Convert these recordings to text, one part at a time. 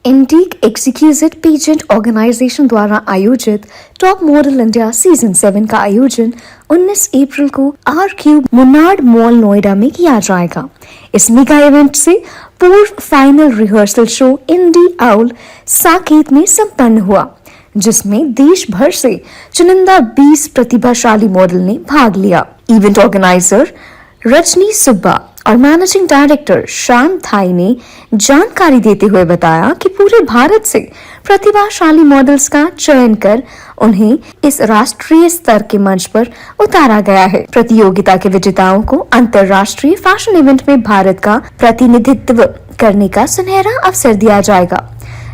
इंडीक एक्सक्यूजिट pageant organisation द्वारा आयोजित top model India season 7 का आयोजन 19 अप्रैल को R Cube Munnar mall Noida में किया जाएगा। इस मेगा इवेंट से पूर्व final rehearsal show Indie Owl Saket में संपन्न हुआ, जिसमें देश भर से चुनिंदा 20 प्रतिभाशाली मॉडल ने भाग लिया। इवेंट ऑर्गेनाइजर रजनी सुब्बा और मैनेजिंग डायरेक्टर श्याम थाई ने जानकारी देते हुए बताया कि पूरे भारत से प्रतिभाशाली मॉडल्स का चयन कर उन्हें इस राष्ट्रीय स्तर के मंच पर उतारा गया है। प्रतियोगिता के विजेताओं को अंतर्राष्ट्रीय फैशन इवेंट में भारत का प्रतिनिधित्व करने का सुनहरा अवसर दिया जाएगा।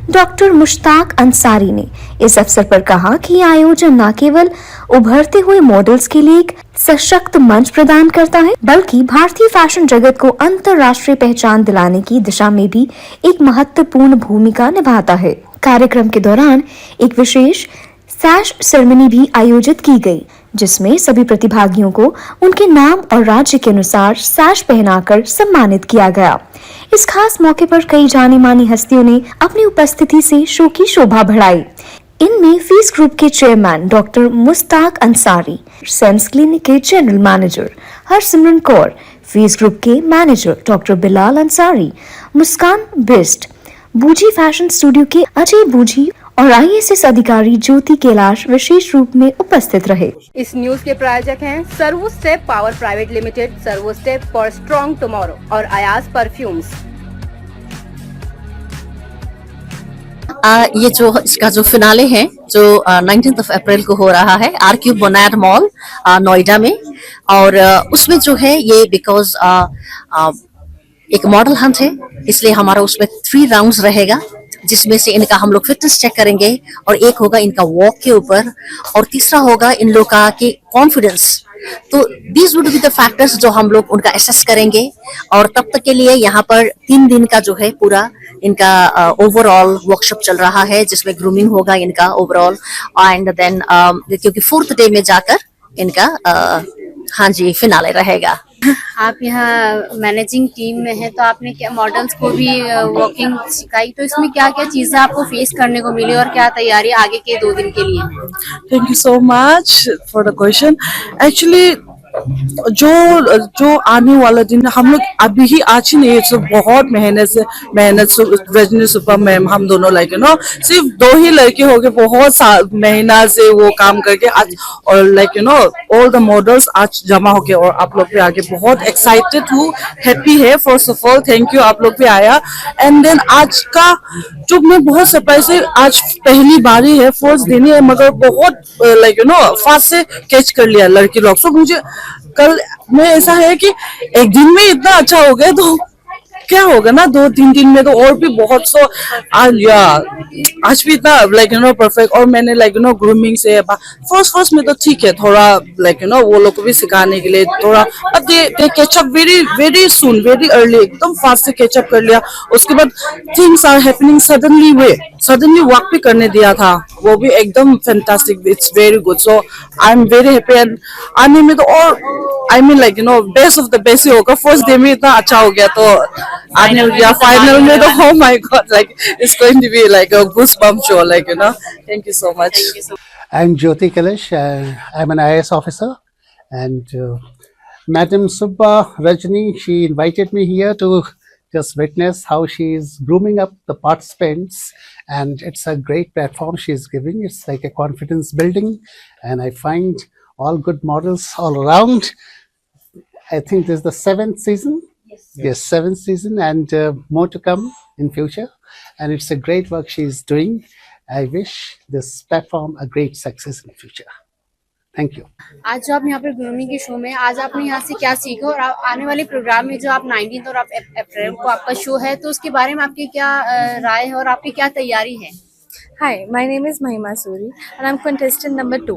डॉक्टर मुश्ताक अंसारी ने इस अवसर पर कहा कि यह आयोजन न केवल उभरते हुए मॉडल्स के लिए एक सशक्त मंच प्रदान करता है, बल्कि भारतीय फैशन जगत को अंतर्राष्ट्रीय पहचान दिलाने की दिशा में भी एक महत्वपूर्ण भूमिका निभाता है। कार्यक्रम के दौरान एक विशेष सैश सेरेमनी भी आयोजित की गई, जिसमें सभी प्रतिभागियों को उनके नाम और राज्य के अनुसार सैश पहनाकर सम्मानित किया गया। इस खास मौके पर कई जानी मानी हस्तियों ने अपनी उपस्थिति से शो की शोभा बढ़ाई। इनमें फीस ग्रुप के chairman doctor Mushtaq Ansari, sense clinic के जनरल मैनेजर हरसिमरन कौर, फीस ग्रुप के मैनेजर डॉक्टर बिलाल अंसारी, मुस्कान बिस्ट, बूजी फैशन स्टूडियो के अजय बूजी और IAS अधिकारी ज्योति कैलाश विशेष रूप में उपस्थित रहे। इस न्यूज के प्रायोजक हैं servo step power private limited, servo step for strong tomorrow और अयाज परफ्यूम्स। ये जो इसका जो फिनाले है जो 19 अप्रैल को हो रहा है R Cube Munnar mall Noida में, और उसमें जो है ये बिकॉज एक मॉडल हंट है, इसलिए हमारा उसमें 3 राउंड्स रहेगा, जिसमें से इनका हम लोग फिटनेस चेक करेंगे और एक होगा इनका वॉक के ऊपर और तीसरा होगा इन लोग का कि कॉन्फिडेंस। तो these would be the factors जो हम लोग उनका एसेस करेंगे, और तब तक के लिए यहाँ पर 3 दिन का जो है पूरा इनका ओवरऑल वर्कशॉप चल रहा है, जिसमें ग्रूमिंग होगा इनका ओवरऑल, एंड देन क्योंकि 4th डे में जाकर इनका हाँ जी फिनाले रहेगा। आप यहाँ मैनेजिंग टीम में हैं, तो आपने क्या मॉडल्स को भी वॉकिंग सिखाई, तो इसमें क्या क्या चीजें आपको फेस करने को मिली और क्या तैयारी आगे के 2 दिन के लिए? Thank you so much for the question. Actually जो आने वाला दिन हम लोग अभी ही आज ही नहीं, तो बहुत मेहनत रजनी सुब्बा मैम हम दोनों सिर्फ 2 ही लड़के हो गए, बहुत मेहनत से वो काम करके आज, और ऑल द मॉडल्स आज जमा हो गए और आप लोग भी आगे बहुत एक्साइटेड हूँ, हैप्पी है। First of all thank you, आप लोग भी आया। एंड देन आज का जो मैं बहुत सरप्राइज है, आज पहली बारी है, फर्स्ट दिन है, मगर बहुत फास्ट से कैच कर लिया लड़की लोग। सो मुझे कल में ऐसा है कि एक दिन में इतना अच्छा हो गया तो क्या होगा ना 2-3 दिन में तो और भी बहुत सो आज भी इतना परफेक्ट। और मैंने ग्रूमिंग से फर्स्ट में तो ठीक है, थोड़ा वो लोग को भी सिखाने के लिए थोड़ा, they catch up very soon, very early, एकदम फास्ट से कैचअप कर लिया। उसके बाद things are happening suddenly walk भी करने दिया था, वो भी एकदम fantastic, it's very good. So I am very happy. And आने में तो और बेस्ट ऑफ द बेस्ट ही होगा। फर्स्ट डे में इतना अच्छा हो गया तो आने फाइनल में तो oh my god, it's going to be like a goosebump show, Thank you so much. I'm Jyoti Kailash. I'm an IAS officer, and Madam Subba Rajni, she invited me here to just witness how she is grooming up the participants, and it's a great platform she is giving. It's like a confidence building, and I find all good models all around. I think this is the 7th season. Yes, 7th season, and more to come in future. And it's a great work she's doing. I wish this platform a great success in future. Thank you. आज जो आप यहाँ पर grooming के show में, आज आपने यहाँ से क्या सीखा, और आने वाले प्रोग्राम में जो आप 19 और अप्रैल को आपका शो है, तो उसके बारे में आपकी क्या राय है और आपकी क्या तैयारी है? Hi, my name is Mahima Suri and I'm contestant number 2.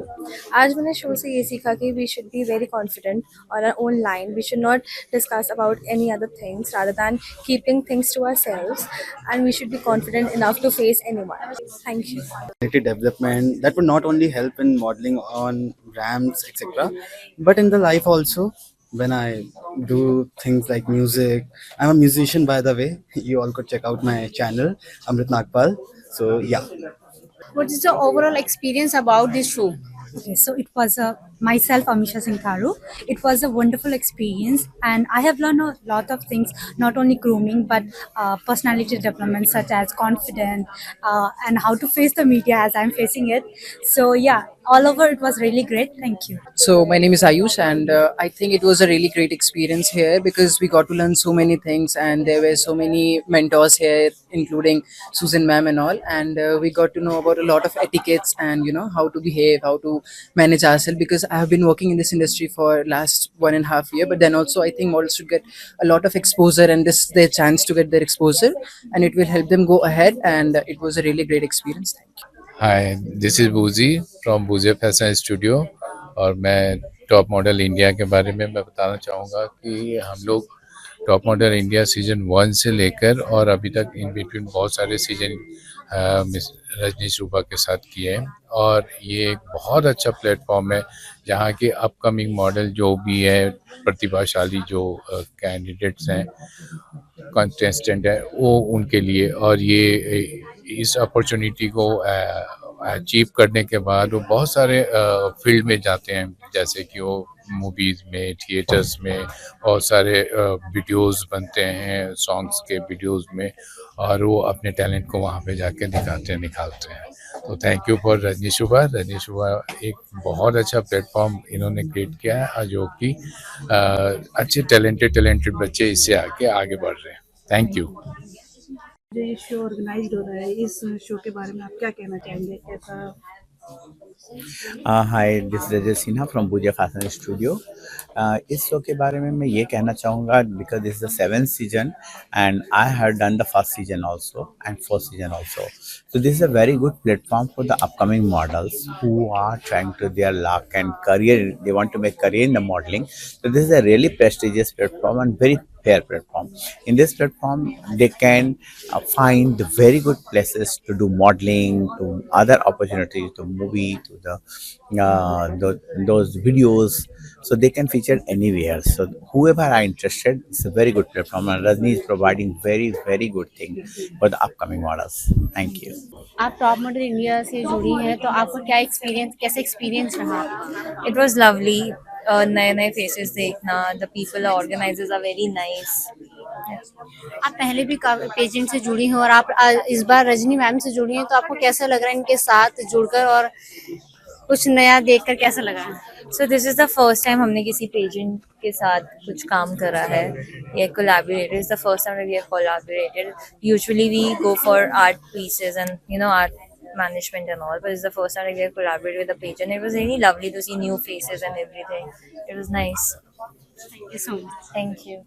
आज मैंने शो से ये सीखा कि we should be very confident on our own line. We should not discuss about any other things rather than keeping things to ourselves, and we should be confident enough to face anyone. Thank you. Development that would not only help in modeling on ramps, etc., but in the life also. when I do things like music. I'm a musician, by the way. You all could check out my channel, Amrit Nagpal. So yeah. What is the overall experience about this show? Okay, so it was myself, Amisha Sinkaru. It was a wonderful experience, and I have learned a lot of things, not only grooming but personality development, such as confidence and how to face the media as I'm facing it. So yeah, all over it was really great. Thank you. So my name is Ayush, and I think it was a really great experience here because we got to learn so many things, and there were so many mentors here, including Susan ma'am and all, and we got to know about a lot of etiquettes and how to behave, how to manage ourselves. Because I have been working in this industry for last 1.5 year, but then also I think models should get a lot of exposure, and this is their chance to get their exposure, and it will help them go ahead. And it was a really great experience. Thank you. Hi this is बूजी from बूजे fashion studio और मैं top model India के बारे में मैं बताना चाहूँगा कि हम लोग टॉप मॉडल इंडिया सीज़न 1 से लेकर और अभी तक इन बिटवीन बहुत सारे सीज़न मिस रजनीश रूपा के साथ किए हैं और ये एक बहुत अच्छा प्लेटफॉर्म है जहाँ के अपकमिंग मॉडल जो भी है प्रतिभाशाली जो कैंडिडेट्स हैं कंटेस्टेंट है वो उनके लिए और ये इस अपॉर्चुनिटी को अचीव करने के बाद वो बहुत सारे फील्ड में जाते हैं जैसे कि वो मूवीज़ में थिएटर्स में बहुत सारे वीडियोस बनते हैं सॉन्ग्स के वीडियोस में और वो अपने टैलेंट को वहाँ पे जाके निखारते हैं तो थैंक यू फॉर रजनीश शुभा एक बहुत अच्छा प्लेटफॉर्म इन्होंने क्रिएट किया है जो कि अच्छे टैलेंटेड बच्चे इससे आगे बढ़ रहे हैं थैंक यू ये शो ऑर्गेनाइज हो रहा है इस शो के बारे में आप क्या कहना चाहेंगे कैसा hi this Rajat Sinha from bhujia fashion studio इस शो के बारे में मैं ये कहना चाहूँगा because this is the 7th season and I have done the first season also and 4th season also so this is a very good platform for the upcoming models who are trying to their luck and career they want to make career in the modeling so this is a really prestigious platform and very fair platform. In this platform, they can find the very good places to do modeling, to other opportunities, to movie, to those videos. So they can feature anywhere. So whoever are interested, it's a very good platform. And Rajni is providing very, very good thing for the upcoming models. Thank you. आप top model India से जुड़ी हैं तो आपको क्या experience कैसे experience रहा? It was lovely. नए नए फेसेस देखना, the people organisers are very nice. आप पहले भी पेजेंट से जुड़ी हैं और आप इस बार रजनी मैम से जुड़ी हैं तो आपको कैसा लग रहा है इनके साथ जुड़कर और कुछ नया देखकर कैसा लगा? So this is the first time हमने किसी पेजेंट के साथ कुछ काम करा है या collaborated. Is the first time we have collaborated. Usually we go for art pieces and art management and all, but it's the first time we have collaborated with the page and it was really lovely to see new faces and everything. It was nice. Thank you so much. Thank you.